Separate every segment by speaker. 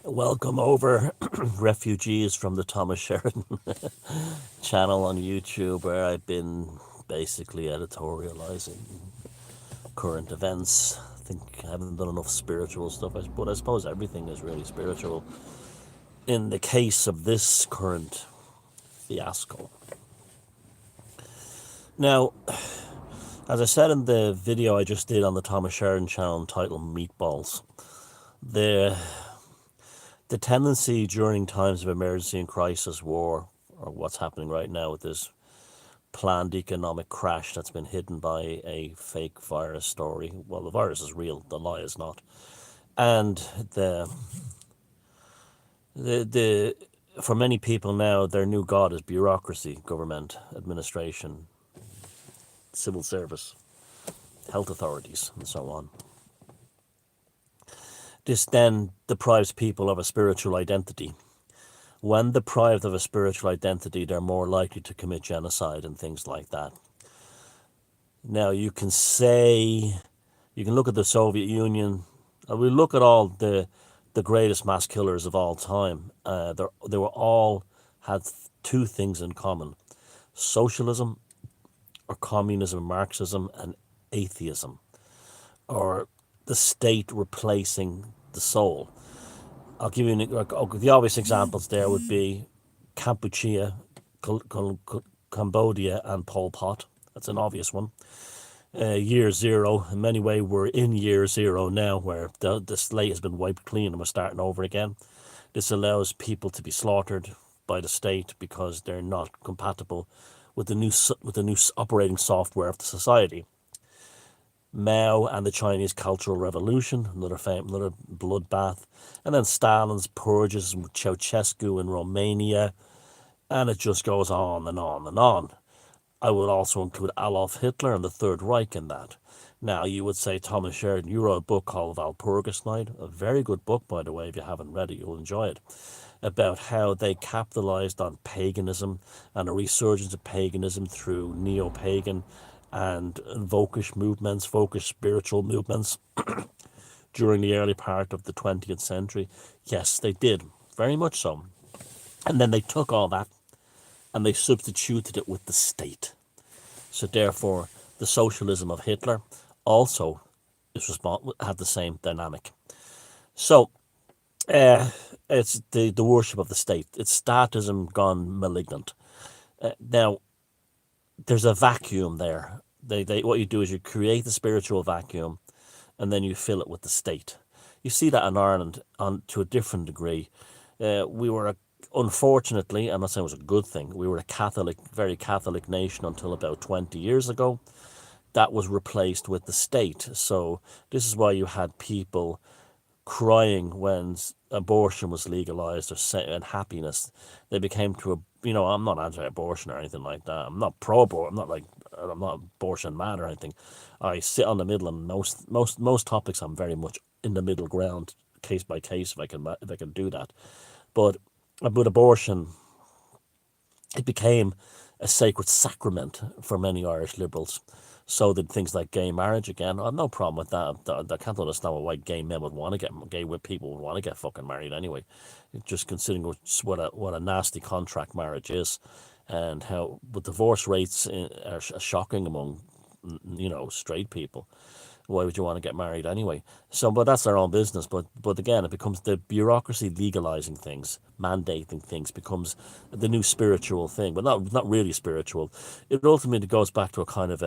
Speaker 1: Welcome over, refugees from the Thomas Sheridan channel on YouTube, where I've been basically editorializing current events. I think I haven't done enough spiritual stuff, but I suppose everything is really spiritual in the case of this current fiasco. Now, as I said in the video I just did on the Thomas Sheridan channel entitled Meatballs, the the tendency during times of emergency and crisis, war, or what's happening right now with this planned economic crash that's been hidden by a fake virus story. Well, the virus is real, the lie is not. And the for many people now, their new god is bureaucracy, government, administration, civil service, health authorities, and so on. This then deprives people of a spiritual identity. When deprived of a spiritual identity, they're more likely to commit genocide and things like that. Now, you can look at the Soviet Union, we look at all the greatest mass killers of all time. They were all had two things in common: socialism, or communism, Marxism, and atheism, or the state replacing the soul. I'll give you the obvious examples. There would be Kampuchea, Cambodia, and Pol Pot. That's an obvious one. Year zero, in many ways, we're in year zero now, where the slate has been wiped clean and we're starting over again. This allows people to be slaughtered by the state because they're not compatible with the new operating software of the society. Mao and the Chinese Cultural Revolution, another bloodbath, and then Stalin's purges with Ceausescu in Romania, and it just goes on and on and on. I would also include Adolf Hitler and the Third Reich in that. Now, you would say, Thomas Sheridan, you wrote a book called Walpurgis Night, a very good book, by the way. If you haven't read it, you'll enjoy it, about how they capitalized on paganism and a resurgence of paganism through neo-pagan and folkish movements, folkish spiritual movements during the early part of the 20th century. Yes, they did, very much so. And then they took all that and they substituted it with the state. So therefore, the socialism of Hitler also had the same dynamic. So it's the worship of the state. It's statism gone malignant. Now, there's a vacuum there. What you do is you create the spiritual vacuum, and then you fill it with the state. You see that in Ireland to a different degree. We were unfortunately, I'm not saying it was a good thing, we were a Catholic, very Catholic nation until about 20 years ago. That was replaced with the state. So this is why you had people crying when abortion was legalized, and happiness. They became I'm not anti-abortion or anything like that. I'm not pro-abortion. I'm not abortion mad or anything. I sit on the middle, and most topics I'm very much in the middle ground, case by case, if I can do that. But abortion, it became a sacred sacrament for many Irish liberals. So did things like gay marriage again. I have no problem with that. I can't understand why gay men would want to gay people would want to get fucking married anyway. Just considering what a nasty contract marriage is, and how but divorce rates are shocking among straight people. Why would you want to get married anyway? So, but that's their own business. But again, it becomes the bureaucracy legalizing things, mandating things, becomes the new spiritual thing, but not really spiritual. It ultimately goes back to a kind of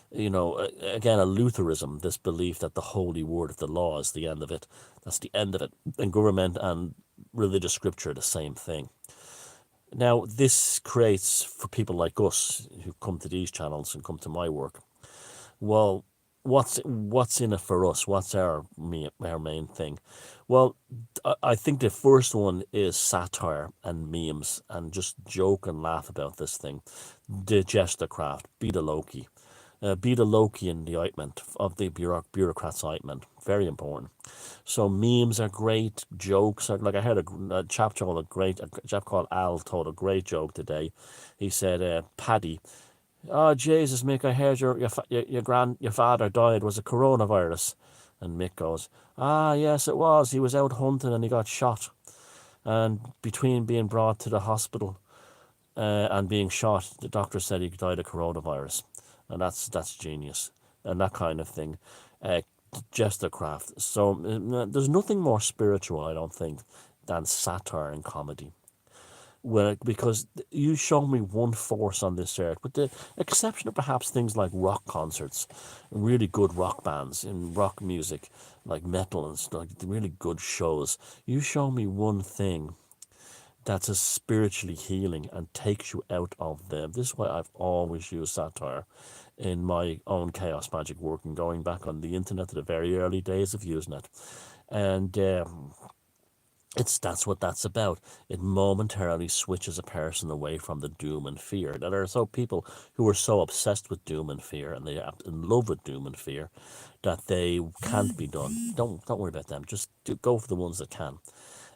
Speaker 1: again, a Lutheranism, this belief that the holy word of the law is the end of it. That's the end of it. And government and religious scripture are the same thing. Now, this creates, for people like us who come to these channels and come to my work, well, what's in it for us? What's our main thing? Well, I think the first one is satire and memes, and just joke and laugh about this thing. Digest the craft, be the Loki. Be the Loki in the ointment of the bureaucrat's ointment. Very important. So memes are great. Jokes are like, I heard a chap called Al told a great joke today. He said, Paddy, oh Jesus, Mick, I heard your father died. Was it coronavirus? And Mick goes, ah, yes, it was. He was out hunting and he got shot. And between being brought to the hospital and being shot, the doctor said he died of coronavirus. And that's genius. And that kind of thing. Uh, Jestercraft. So there's nothing more spiritual, I don't think, than satire and comedy. Well, because you show me one force on this earth, with the exception of perhaps things like rock concerts, really good rock bands and rock music, like metal and stuff, really good shows. You show me one thing that's as spiritually healing and takes you out of them. This is why I've always used satire in my own chaos magic work and going back on the internet to the very early days of using it. And that's what that's about. It momentarily switches a person away from the doom and fear. Now, there are so people who are so obsessed with doom and fear, and they are in love with doom and fear, that they can't be done. Don't worry about them. Just go for the ones that can.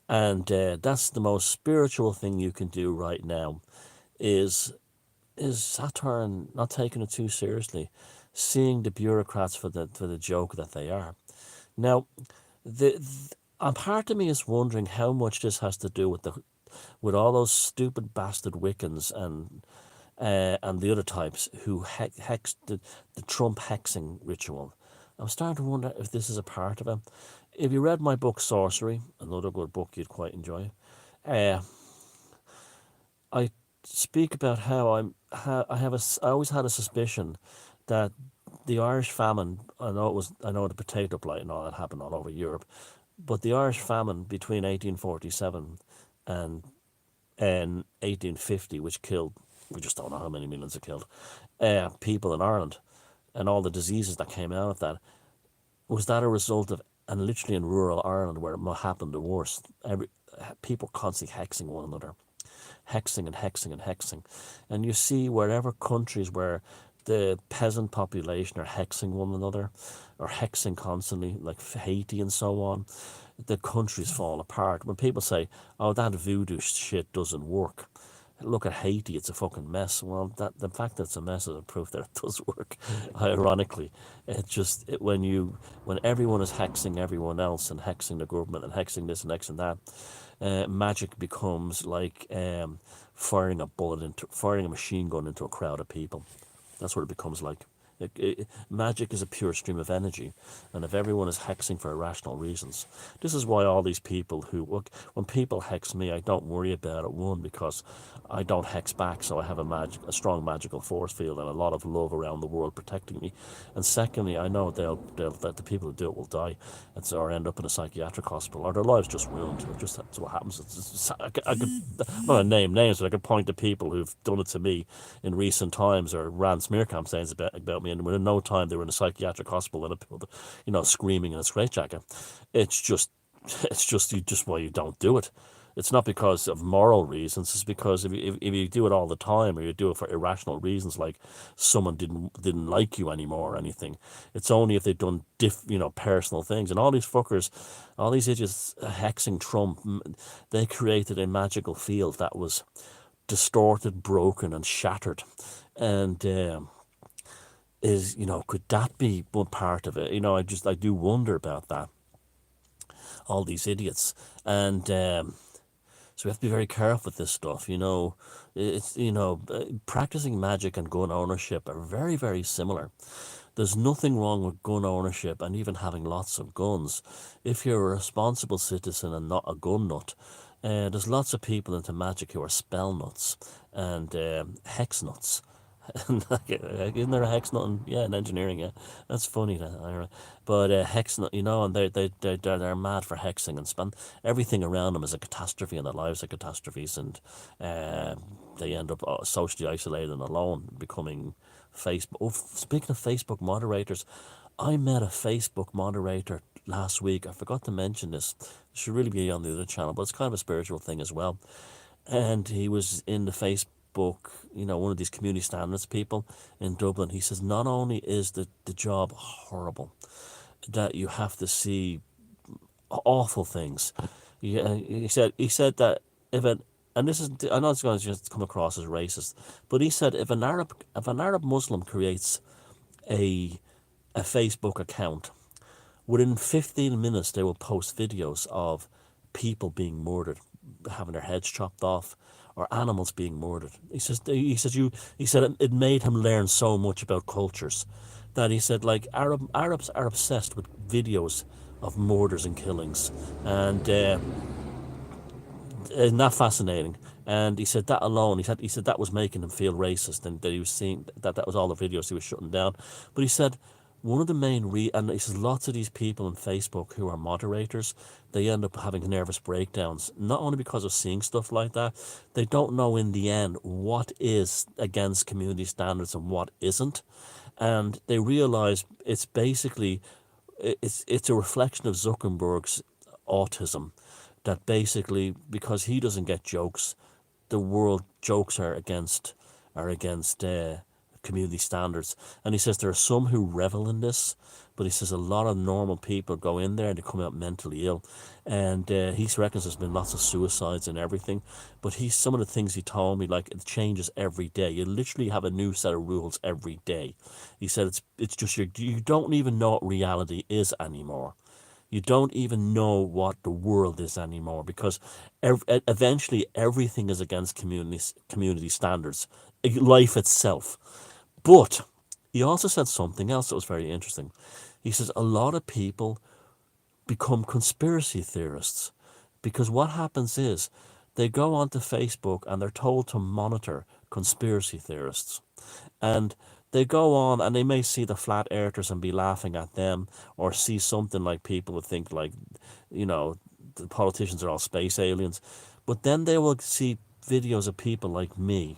Speaker 1: And that's the most spiritual thing you can do right now, is satire and not taking it too seriously, seeing the bureaucrats for the joke that they are. Now, the a part of me is wondering how much this has to do with all those stupid bastard Wiccans and the other types who hex the Trump hexing ritual. I'm starting to wonder if this is a part of it. If you read my book Sorcery, another good book you'd quite enjoy, uh, I speak about how I always had a suspicion that the Irish famine. I know the potato blight and all that happened all over Europe, but the Irish famine between 1847 and 1850, which killed, we just don't know how many millions it killed, people in Ireland, and all the diseases that came out of that, was that a result of, and literally in rural Ireland where it happened the worst, people constantly hexing one another, hexing and hexing and hexing. And you see wherever countries where the peasant population are hexing one another or hexing constantly, like Haiti and so on, the countries fall apart. When people say, oh, that voodoo shit doesn't work, look at Haiti, it's a fucking mess. Well, that the fact that it's a mess is a proof that it does work. Ironically, when everyone is hexing everyone else and hexing the government and hexing this and hexing that, magic becomes like firing a machine gun into a crowd of people. That's what it becomes like. Magic is a pure stream of energy, and if everyone is hexing for irrational reasons, this is why all these people who look, when people hex me, I don't worry about it. One, because I don't hex back, so I have a strong magical force field and a lot of love around the world protecting me. And secondly, I know that the people who do it will die, or end up in a psychiatric hospital, or their lives just ruined. That's what happens. I'm not gonna name names, but I could point to people who've done it to me in recent times, or ran smear campaigns about me, and within no time they were in a psychiatric hospital and screaming in a straitjacket. It's just, just why you don't do it. It's not because of moral reasons. It's because if you do it all the time, or you do it for irrational reasons, like someone didn't like you anymore or anything, it's only if they've done personal things. And all these fuckers, all these idiots hexing Trump, they created a magical field that was distorted, broken, and shattered. And could that be one part of it? I do wonder about that. All these idiots, and so we have to be very careful with this stuff. Practicing magic and gun ownership are very, very similar. There's nothing wrong with gun ownership and even having lots of guns if you're a responsible citizen and not a gun nut. There's lots of people into magic who are spell nuts and hex nuts. Isn't there a hex nut in engineering? Yeah, that's funny. But hex nut, and they're mad for hexing and spend everything around them is a catastrophe, and their lives are catastrophes, and they end up socially isolated and alone, becoming Facebook. Oh, speaking of Facebook moderators, I met a Facebook moderator last week. I forgot to mention this. It should really be on the other channel, but it's kind of a spiritual thing as well. And he was in the Facebook, one of these community standards people in Dublin. He says not only is the job horrible, that you have to see awful things. He said that if it, and this is, I know it's going to just come across as racist, but he said if an Arab Muslim creates a Facebook account Within 15 minutes, they will post videos of people being murdered, having their heads chopped off, or animals being murdered. He said it made him learn so much about cultures that he said, like, Arabs are obsessed with videos of murders and killings, and isn't that fascinating? And he said that alone, he said that was making him feel racist, and that he was seeing that was all the videos he was shutting down. But he said one of the main and he says lots of these people on Facebook who are moderators, they end up having nervous breakdowns, not only because of seeing stuff like that, they don't know in the end what is against community standards and what isn't, and they realize it's basically it's a reflection of Zuckerberg's autism, that basically because he doesn't get jokes, the world jokes are against community standards. And he says there are some who revel in this, but he says a lot of normal people go in there and they come out mentally ill. And he reckons there's been lots of suicides and everything. But some of the things he told me, like, it changes every day. You literally have a new set of rules every day. He said it's just you don't even know what reality is anymore. You don't even know what the world is anymore, because eventually everything is against community standards, life itself. But he also said something else that was very interesting. He says a lot of people become conspiracy theorists, because what happens is they go onto Facebook and they're told to monitor conspiracy theorists. And they go on and they may see the flat earthers and be laughing at them, or see something like people would think, like, the politicians are all space aliens. But then they will see videos of people like me,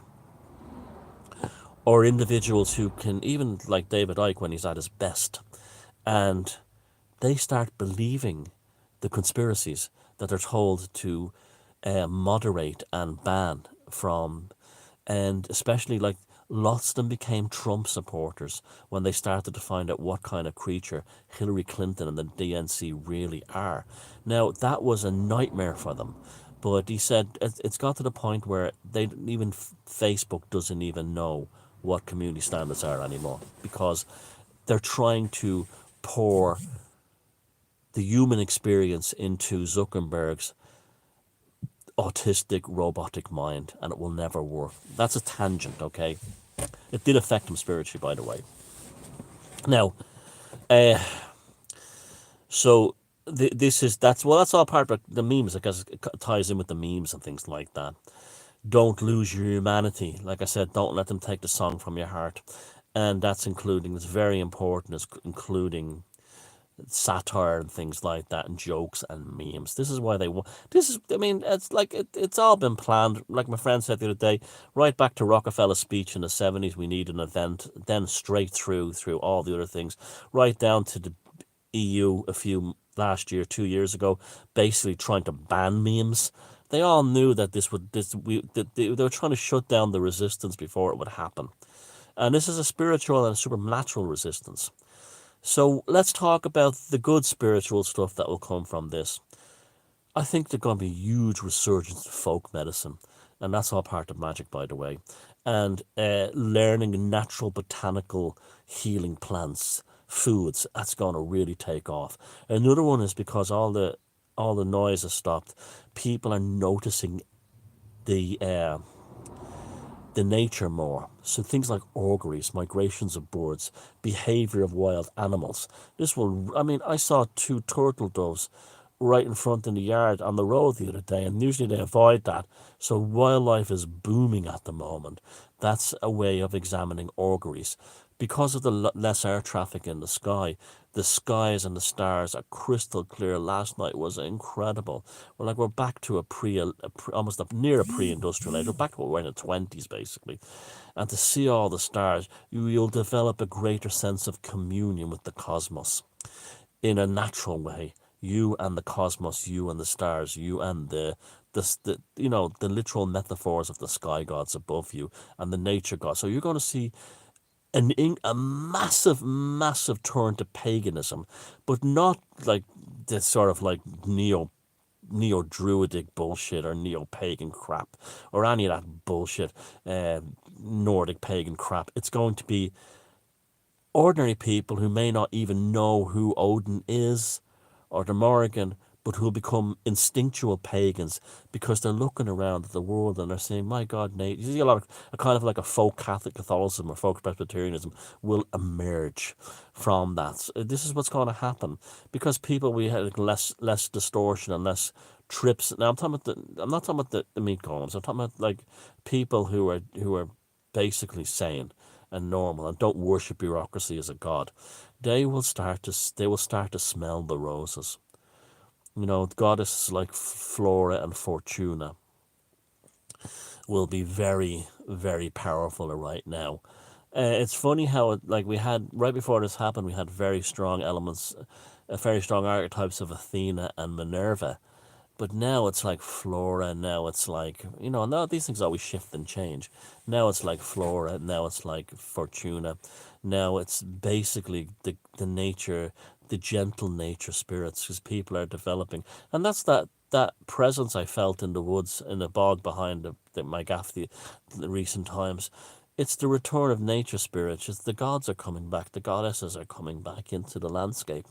Speaker 1: or individuals who can, even like David Icke when he's at his best, and they start believing the conspiracies that they're told to moderate and ban from. And especially, like, lots of them became Trump supporters when they started to find out what kind of creature Hillary Clinton and the DNC really are. Now, that was a nightmare for them. But he said it's got to the point where even Facebook doesn't even know what community standards are anymore, because they're trying to pour the human experience into Zuckerberg's autistic robotic mind, and it will never work. That's a tangent, okay? It did affect him spiritually, by the way. Now, so that's all part of the memes, because it ties in with the memes and things like that. Don't lose your humanity. Like I said, don't let them take the song from your heart. And that's it's very important, is including satire and things like that, and jokes and memes. This is why they want. It's like it's all been planned. Like my friend said the other day, right back to Rockefeller's speech in the 70s, we need an event, then straight through all the other things, right down to the EU last year, 2 years ago, basically trying to ban memes. They all knew that they were trying to shut down the resistance before it would happen. And this is a spiritual and a supernatural resistance. So let's talk about the good spiritual stuff that will come from this. I think there's going to be a huge resurgence of folk medicine, and that's all part of magic, by the way. And learning natural botanical healing plants, foods, that's going to really take off. Another one is because all the noise has stopped. People are noticing the nature more. So things like auguries, migrations of birds, behavior of wild animals. I saw 2 turtle doves right in front in the yard on the road the other day, and usually they avoid that. So wildlife is booming at the moment. That's a way of examining auguries. Because of the less air traffic in the skies and the stars are crystal clear. Last night was incredible. We're back to almost near a pre-industrial age. We're back to what we're in the 20s, basically. And to see all the stars, you'll develop a greater sense of communion with the cosmos in a natural way. You and the cosmos, you and the stars, you and the literal metaphors of the sky gods above you and the nature gods. So you're going to see a massive, massive turn to paganism, but not like this sort of like neo-druidic bullshit or neo-pagan crap or any of that bullshit, Nordic pagan crap. It's going to be ordinary people who may not even know who Odin is or the Morrigan, but who will become instinctual pagans because they're looking around at the world and they're saying, my God, Nate, you see a lot of a kind of like a folk Catholic Catholicism or folk Presbyterianism will emerge from that. This is what's going to happen because people we had less distortion and less trips. Now I'm not talking about the meat columns. I'm talking about like people who are basically sane and normal and don't worship bureaucracy as a god. They will start to smell the roses. Goddesses like Flora and Fortuna will be very, very powerful right now. It's funny how like we had right before this happened, we had very strong elements, very strong archetypes of Athena and Minerva. But now it's like Flora, now it's like, now these things always shift and change. Now it's like Flora, now it's like Fortuna. Now it's basically the nature, the gentle nature spirits, because people are developing. And that's that presence I felt in the woods, in the bog behind my gaff the recent times. It's the return of nature spirits. It's the gods are coming back, the goddesses are coming back into the landscape.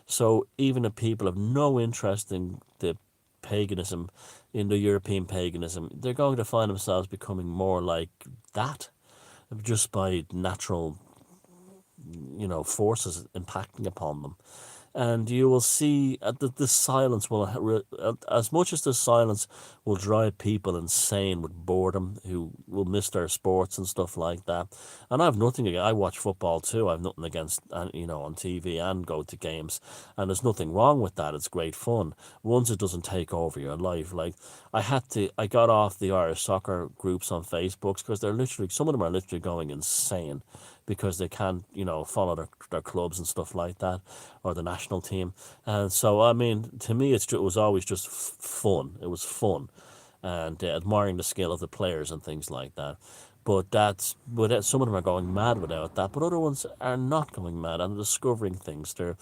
Speaker 1: So even if people have no interest in the paganism, Indo-European paganism, they're going to find themselves becoming more like that just by natural, forces impacting upon them. And you will see that this silence will, as much as this silence will drive people insane with boredom, who will miss their sports and stuff like that. And I have nothing against, I watch football too. I have nothing against, on TV and go to games. And there's nothing wrong with that. It's great fun. Once it doesn't take over your life. Like, I got off the Irish soccer groups on Facebook because some of them are literally going insane because they can't, follow their clubs and stuff like that, or the national team. And so, I mean, to me, it was always just fun. It was fun, and admiring the skill of the players and things like that. But some of them are going mad without that, but other ones are not going mad and discovering things. They're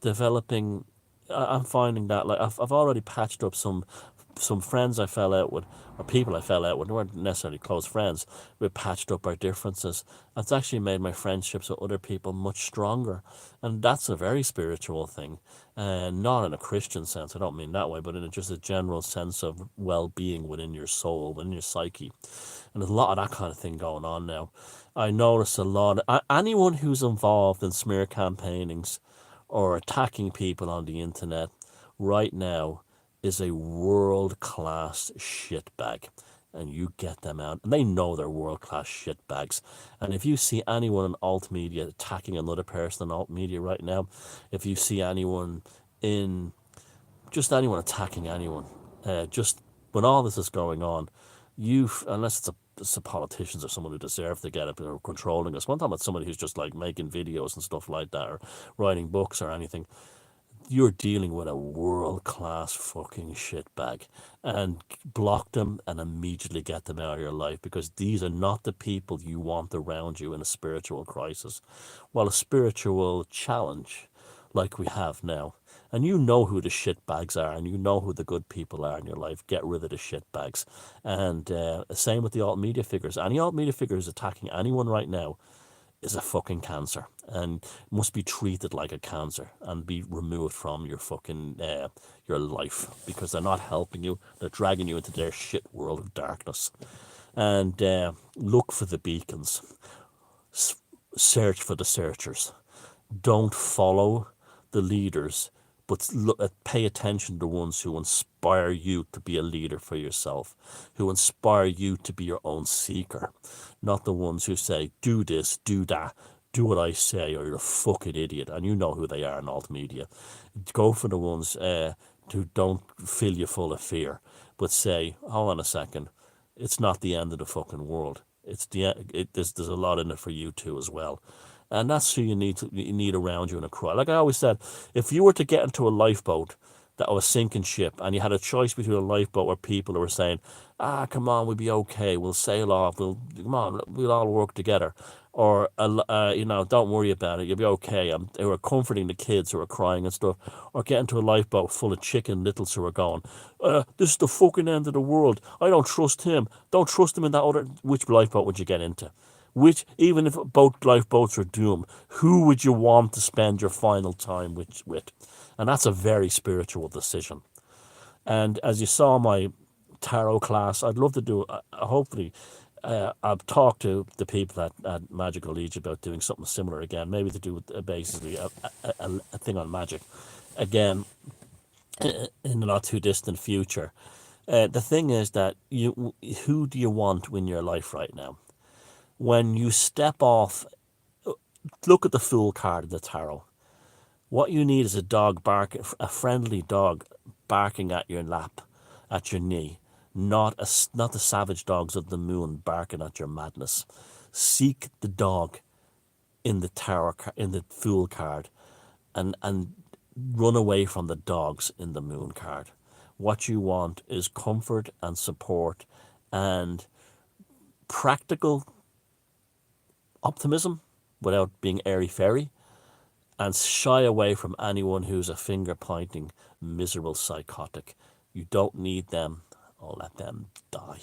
Speaker 1: developing. I'm finding that like I've already patched up some friends I fell out with, or people I fell out with, they weren't necessarily close friends. We patched up our differences. It's actually made my friendships with other people much stronger. And that's a very spiritual thing. And not in a Christian sense, I don't mean that way, but in just a general sense of well-being within your soul, within your psyche. And there's a lot of that kind of thing going on now. I notice a lot, anyone who's involved in smear campaignings or attacking people on the internet right now is a world-class shitbag. And you get them out. And they know they're world-class shitbags. And if you see anyone in alt media attacking another person in alt media right now, if you see anyone anyone attacking anyone, just when all this is going on, unless it's a politicians or someone who deserve to get it or controlling us. One time it's somebody who's just like making videos and stuff like that or writing books or anything. You're dealing with a world-class fucking shitbag, and block them and immediately get them out of your life, because these are not the people you want around you in a spiritual crisis. Well, a spiritual challenge like we have now. And you know who the shitbags are, and you know who the good people are in your life. Get rid of the shitbags. And same with the alt media figures. Any alt media figure who's attacking anyone right now is a fucking cancer and must be treated like a cancer and be removed from your fucking your life, because they're not helping you. They're dragging you into their shit world of darkness. And look for the beacons. Search for the searchers. Don't follow the leaders, but pay attention to the ones who inspire you to be a leader for yourself, who inspire you to be your own seeker, not the ones who say, do this, do that, do what I say, or you're a fucking idiot. And you know who they are in alt media. Go for the ones who don't fill you full of fear, but say, hold on a second, it's not the end of the fucking world. There's a lot in it for you too as well. And that's who you need around you in a crowd. Like I always said, if you were to get into a lifeboat that was sinking ship, and you had a choice between a lifeboat where people were saying, come on, we'll be okay, we'll sail off, we'll all work together, or don't worry about it, you'll be okay. They were comforting the kids who were crying and stuff, or get into a lifeboat full of chicken littles who were going, this is the fucking end of the world, I don't trust him in that other. Which lifeboat would you get into? Which, even if both lifeboats are doomed, who would you want to spend your final time with? And that's a very spiritual decision. And as you saw my tarot class, I'd love to do, hopefully, I've talked to the people at Magical Legion about doing something similar again, maybe to do with basically a thing on magic again in the not too distant future. The thing is that who do you want in your life right now? When you step off, look at the Fool card of the tarot. What you need is a dog bark, a friendly dog barking at your lap, at your knee, not the savage dogs of the moon barking at your madness. Seek the dog in the in the Fool card, and run away from the dogs in the Moon card. What you want is comfort and support and practical optimism without being airy-fairy, and shy away from anyone who's a finger-pointing, miserable psychotic. You don't need them. I'll let them die.